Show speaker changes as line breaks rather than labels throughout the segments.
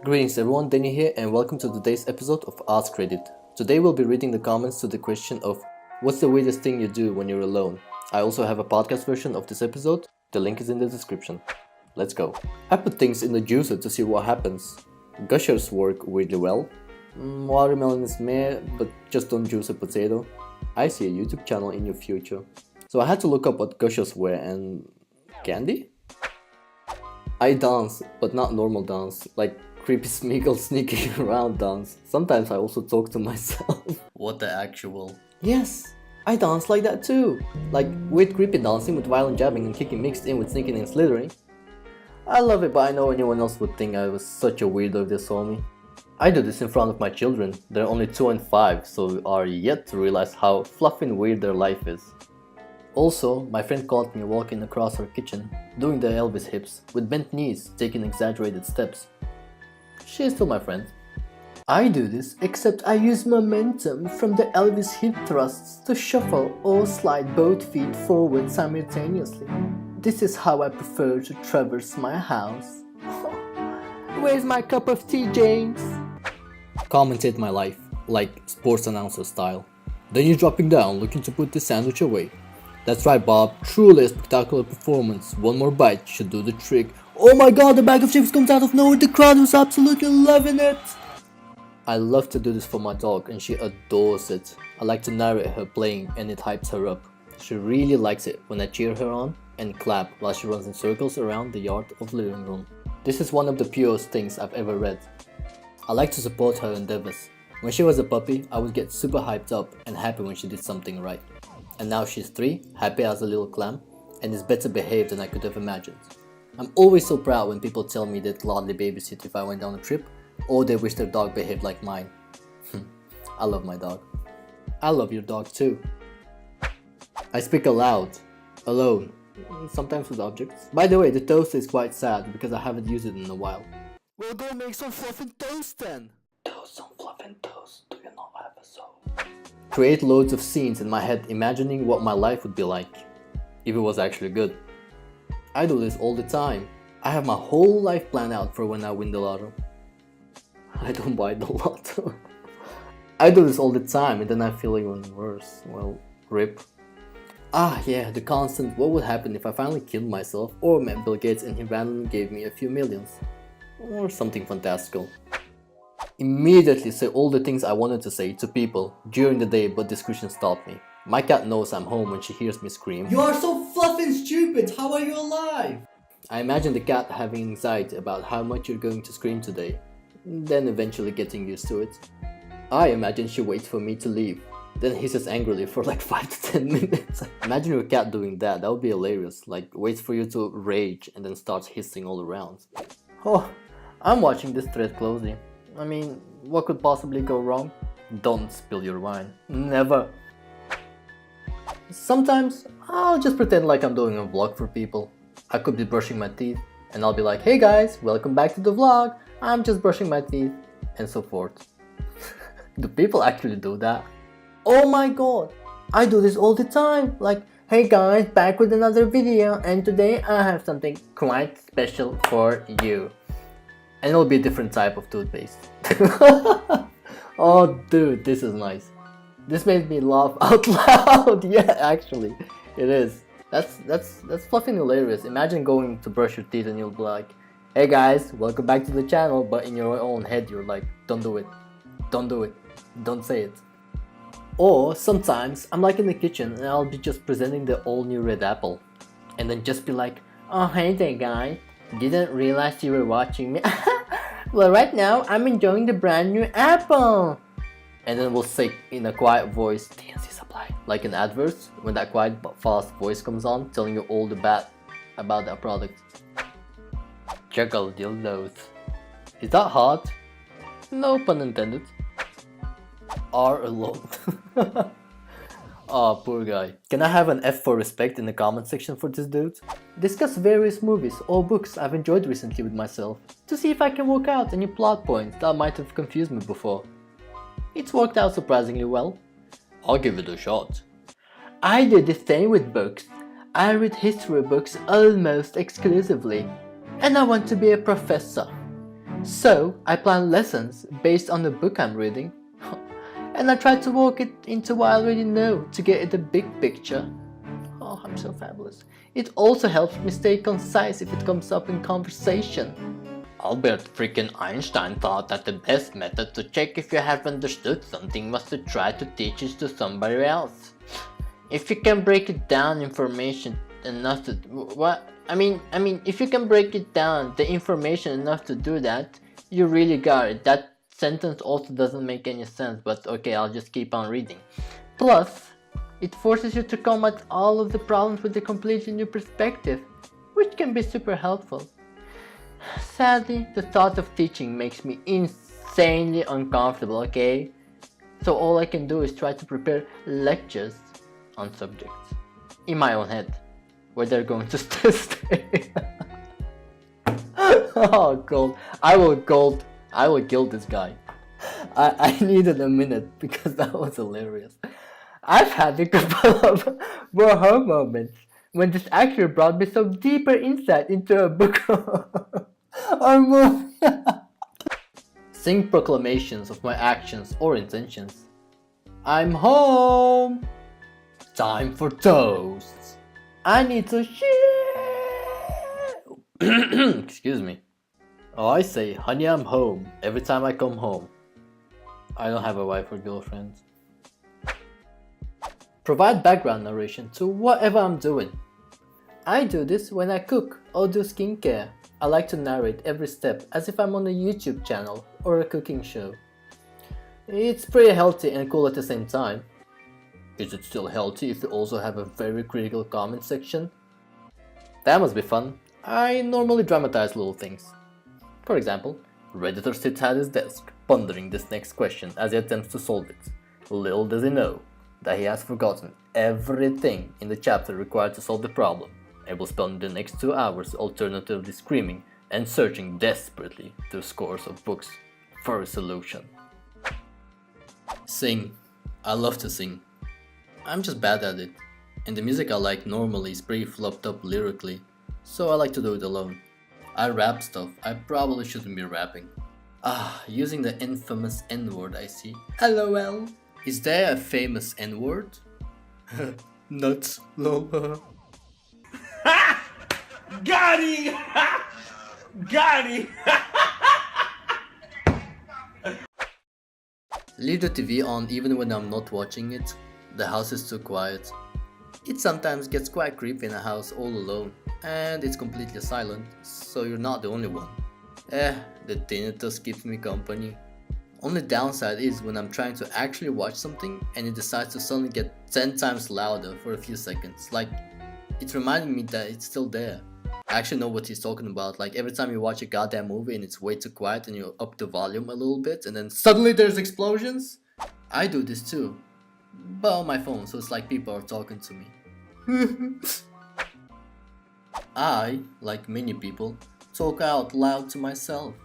Greetings everyone, Denny here and welcome to today's episode of Ask Reddit. Today we'll be reading the comments to the question of what's the weirdest thing you do when you're alone. I also have a podcast version of this episode, the link is in the description. Let's go. I put things in the juicer to see what happens. Gushers work weirdly well. Watermelon is meh, but just don't juice a potato. I see a YouTube channel in your future. So I had to look up what gushers were and... candy? I dance, but not normal dance, like creepy Smeagol sneaking around dance. Sometimes I also talk to myself. What the actual? Yes, I dance like that too. Like weird creepy dancing with violent jabbing and kicking mixed in with sneaking and slithering. I love it, but I know anyone else would think I was such a weirdo if they saw me. I do this in front of my children. They're only 2 and 5, so are yet to realize how fluffy and weird their life is. Also, my friend caught me walking across her kitchen, doing the Elvis hips, with bent knees, taking exaggerated steps. She is still my friend. I do this, except I use momentum from the Elvis hip thrusts to shuffle or slide both feet forward simultaneously. This is how I prefer to traverse my house. Where's my cup of tea, James? Commentate my life, like sports announcer style. Then you're dropping down, looking to put the sandwich away. That's right, Bob, truly a spectacular performance. One more bite should do the trick. Oh my god, the bag of chips comes out of nowhere, the crowd was absolutely loving it! I love to do this for my dog and she adores it. I like to narrate her playing and it hypes her up. She really likes it when I cheer her on and clap while she runs in circles around the yard of the living room. This is one of the purest things I've ever read. I like to support her endeavors. When she was a puppy, I would get super hyped up and happy when she did something right. And now she's 3, happy as a little clam, and is better behaved than I could have imagined. I'm always so proud when people tell me they'd gladly babysit if I went on a trip, or they wish their dog behaved like mine. I love my dog. I love your dog too. I speak aloud, alone, sometimes with objects. By the way, the toaster is quite sad because I haven't used it in a while. We'll go make some fluffin' toast then! Do some fluffin' toast, do you not have a soul? Create loads of scenes in my head imagining what my life would be like, if it was actually good. I do this all the time. I have my whole life planned out for when I win the lotto. I don't buy the lotto. I do this all the time and then I feel even worse. Well, rip. Ah yeah, the constant what would happen if I finally killed myself or met Bill Gates and he randomly gave me a few millions. Or something fantastical. Immediately say all the things I wanted to say to people during the day, but discretion stopped me. My cat knows I'm home when she hears me scream. You are so fluffy and stupid, how are you alive? I imagine the cat having anxiety about how much you're going to scream today, then eventually getting used to it. I imagine she waits for me to leave, then hisses angrily for like 5 to 10 minutes. Imagine your cat doing that, that would be hilarious, like waits for you to rage and then starts hissing all around. Oh, I'm watching this thread closely. I mean, what could possibly go wrong? Don't spill your wine. Never. Sometimes, I'll just pretend like I'm doing a vlog for people. I could be brushing my teeth, and I'll be like, hey guys, welcome back to the vlog. I'm just brushing my teeth, and so forth. Do people actually do that? Oh my god, I do this all the time. Like, hey guys, back with another video, and today I have something quite special for you. And it'll be a different type of toothpaste. Oh dude, this is nice. This made me laugh out loud. Yeah, actually, it is. That's fluffy and hilarious. Imagine going to brush your teeth and you'll be like, hey guys, welcome back to the channel, but in your own head you're like, don't do it. Don't do it. Don't say it. Or sometimes I'm like in the kitchen and I'll be just presenting the all new red apple. And then just be like, oh hey there guys. Didn't realize you were watching me. Well, right now I'm enjoying the brand new apple. And then we'll say in a quiet voice, TNC supply. Like in adverts, when that quiet but fast voice comes on, telling you all the bad about that product. Juggle dildos. Is that hot? No pun intended. Are alone. Aw, poor guy. Can I have an F for respect in the comment section for this dude? Discuss various movies or books I've enjoyed recently with myself, to see if I can work out any plot points that might have confused me before. It's worked out surprisingly well. I'll give it a shot. I do the same with books. I read history books almost exclusively. And I want to be a professor. So I plan lessons based on the book I'm reading, and I try to work it into what I already know to get the big picture. Oh, I'm so fabulous. It also helps me stay concise if it comes up in conversation. Albert freaking Einstein thought that the best method to check if you have understood something was to try to teach it to somebody else. If you can break it down information enough to if you can break it down the information enough to do that, you really got it. That sentence also doesn't make any sense, but okay, I'll just keep on reading. Plus, it forces you to come at all of the problems with a completely new perspective, which can be super helpful. Sadly, the thought of teaching makes me insanely uncomfortable, okay? So all I can do is try to prepare lectures on subjects in my own head, where they're going to stay. Oh, gold. I will kill this guy. I needed a minute because that was hilarious. I've had a couple of wow moments when this actually brought me some deeper insight into a book or movie. Sing proclamations of my actions or intentions. I'm home! Time for toasts. I need to share. Excuse me. Oh, I say, honey, I'm home every time I come home. I don't have a wife or girlfriend. Provide background narration to whatever I'm doing. I do this when I cook or do skincare. I like to narrate every step as if I'm on a YouTube channel or a cooking show. It's pretty healthy and cool at the same time. Is it still healthy if you also have a very critical comment section? That must be fun. I normally dramatize little things. For example, Redditor sits at his desk, pondering this next question as he attempts to solve it. Little does he know that he has forgotten everything in the chapter required to solve the problem, and will spend the next 2 hours alternatively screaming and searching desperately through scores of books for a solution. Sing. I love to sing. I'm just bad at it, and the music I like normally is pretty flopped up lyrically, so I like to do it alone. I rap stuff I probably shouldn't be rapping. Using the infamous N-word I see. LOL. Is there a famous N-word? Nuts. Lol.
Got him! Got him!
Leave the TV on even when I'm not watching it. The house is too quiet. It sometimes gets quite creepy in a house all alone, and it's completely silent, so you're not the only one. The tinnitus keeps me company. Only downside is when I'm trying to actually watch something and it decides to suddenly get 10 times louder for a few seconds. Like, it's reminding me that it's still there. I actually know what he's talking about. Like, every time you watch a goddamn movie and it's way too quiet and you up the volume a little bit and then suddenly there's explosions. I do this too, but on my phone, so it's like people are talking to me. I, like many people, talk out loud to myself.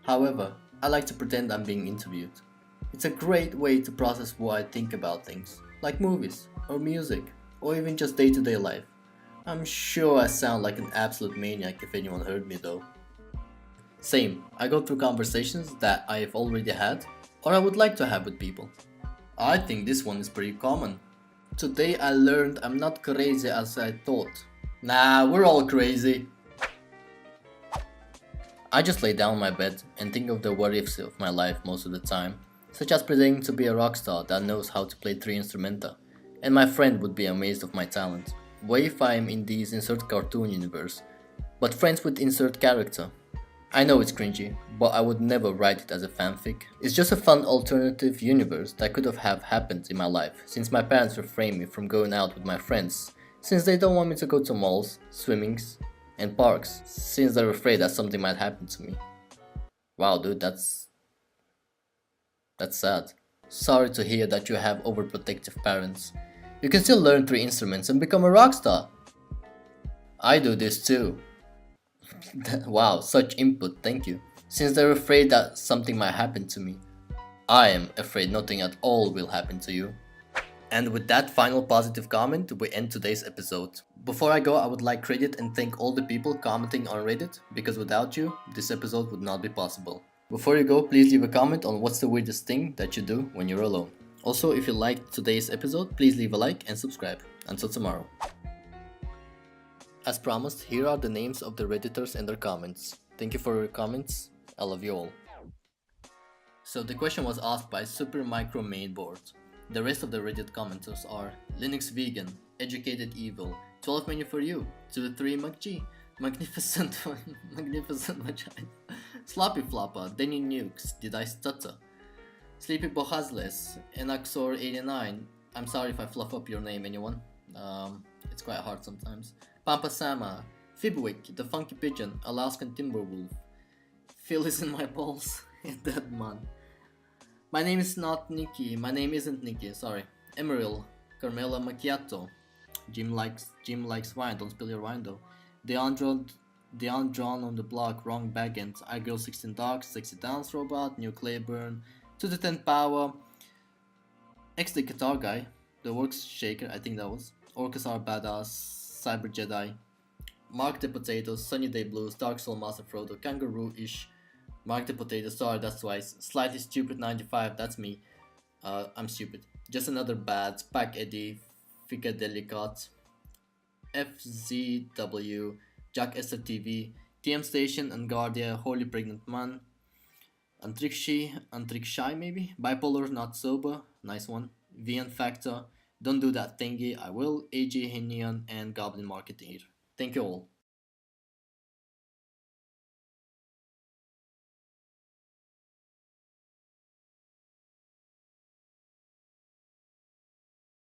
However, I like to pretend I'm being interviewed. It's a great way to process what I think about things, like movies, or music, or even just day-to-day life. I'm sure I sound like an absolute maniac if anyone heard me though. Same, I go through conversations that I have already had, or I would like to have with people. I think this one is pretty common. Today I learned I'm not crazy as I thought. Nah, we're all crazy. I just lay down on my bed and think of the what ifs of my life most of the time, such as pretending to be a rock star that knows how to play 3 instrumenta, and my friend would be amazed of my talent. What if I am in this insert cartoon universe, but friends with insert character? I know it's cringy, but I would never write it as a fanfic. It's just a fun alternative universe that could have happened in my life, since my parents refrain me from going out with my friends, since they don't want me to go to malls, swimmings, and parks, since they're afraid that something might happen to me. Wow, dude, that's sad. Sorry to hear that you have overprotective parents. You can still learn 3 instruments and become a rock star. I do this too. Wow, such input, thank you. Since they're afraid that something might happen to me. I am afraid nothing at all will happen to you. And with that final positive comment, we end today's episode. Before I go, I would like credit and thank all the people commenting on Reddit, because without you, this episode would not be possible. Before you go, please leave a comment on what's the weirdest thing that you do when you're alone. Also, if you liked today's episode, please leave a like and subscribe. Until tomorrow. As promised, here are the names of the Redditors and their comments. Thank you for your comments. I love you all. So the question was asked by supermicromainboard. The rest of the Reddit commenters are Linux Vegan, EducatedEvil, 12 Menu for You, TwoTreeMcGee, Magnificent Vagina, SloppyFlopper, dennynukes, Did I Stutter, SleepyBojazzles, Enaxor89, I'm sorry if I fluff up your name, anyone. It's quite hard sometimes. PampaSama, Fibwick, The Funky Pigeon, alaskantimberwolf, FelizInMyBalls, Dead Man. My name is not Nikki. My name isn't Nikki. Sorry. Emeryll, CarmelaMachiato, jimlikeswine. Don't spill your wine though. Deondreontheblock, Wrongbagend, iGirl16Dogs, SexyDanceRobot, NewClayburn, to the 10 Power, the guitar guy, TheWorkShaker. I think that was Orcas Badass, cyberjedi, Marcthepotato, Sunny Day Blues, DarkSoulMasterFrodo, kangarooish. Marcthepotato, sorry, that's twice. Slightly Stupid 95, that's me. I'm stupid. Just Another Bad, Eddie, phycadelicat, FZW, JakesterTV, TM Station, Angardia, Holy Pregnant Man, Antrikshai maybe? Bipolar Not Sober, nice one. VN Factor, Don't Do That Thingy, I Will, AJ Hinion, and Goblin Marketeer. Thank you all.